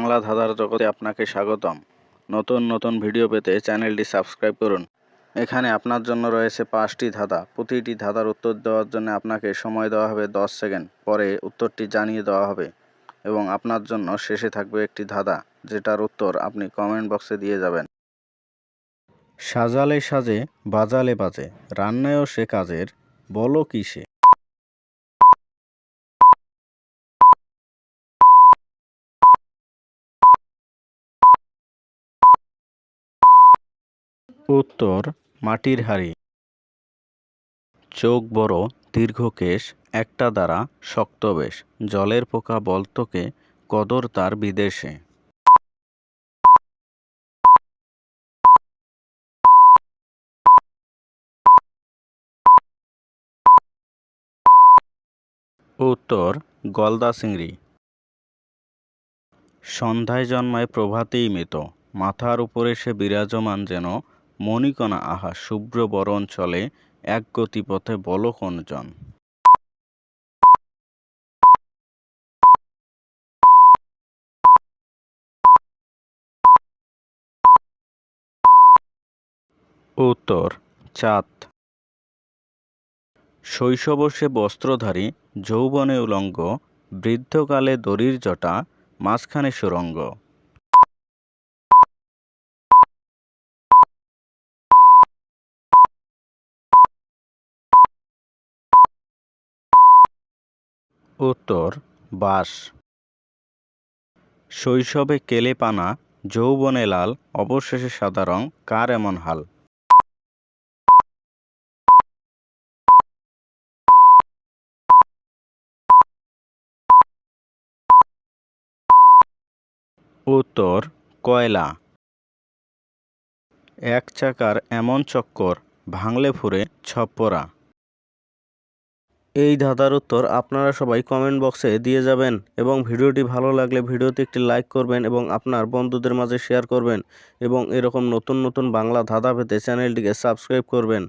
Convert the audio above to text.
বাংলা ধাঁধার জগতে আপনাকে স্বাগতম। নতুন নতুন ভিডিও পেতে চ্যানেলটি সাবস্ক্রাইব করুন। এখানে আপনার জন্য রয়েছে 5টি ধাঁধা। প্রতিটি ধাঁধার উত্তর দেওয়ার জন্য আপনাকে সময় দেওয়া হবে 10 সেকেন্ড। পরে উত্তরটি জানিয়ে দেওয়া হবে এবং আপনার জন্য শেষে থাকবে একটি ধাঁধা, যেটার উত্তর আপনি কমেন্ট বক্সে দিয়ে যাবেন। সাজালে সাজে, বাজালে বাজে, রান্নায়ও সে কাজের, বলো কি সে? উত্তর মাটির হাঁড়ি। চোখ বড়, দীর্ঘ কেশ, একটা দ্বারা শক্ত বেশ, জলের পোকা বলতকে, কদর তার বিদেশে। উত্তর গলদা চিংড়ি। সন্ধ্যায় জন্মায় প্রভাতেই মৃত, মাথার উপরে সে বিরাজমান যেন, মণিকণা আহা শুভ্র বরণ চলে, এক গতিপথে বলো কোনজন? উত্তর চাঁদ। শৈশব সে বস্ত্রধারী, যৌবনে উলঙ্গ, বৃদ্ধকালে দড়ির জটা, মাঝখানে সুরঙ্গ। উত্তর বাঁশ। শৈশবে কেলে পানা, যৌবনে লাল, অবশেষে সাদা রং, কার এমন হাল? উত্তর কয়লা। এক চাকার এমন চক্কর, ভাঙলে ফুরে ছপ্পরা। এই ধাঁধার উত্তর আপনারা সবাই কমেন্ট বক্সে দিয়ে যাবেন এবং ভিডিওটি ভালো লাগলে ভিডিওতে একটি লাইক করবেন এবং আপনার বন্ধুদের মাঝে শেয়ার করবেন এবং এরকম নতুন নতুন বাংলা ধাঁধা পেতে চ্যানেলটিকে সাবস্ক্রাইব করবেন।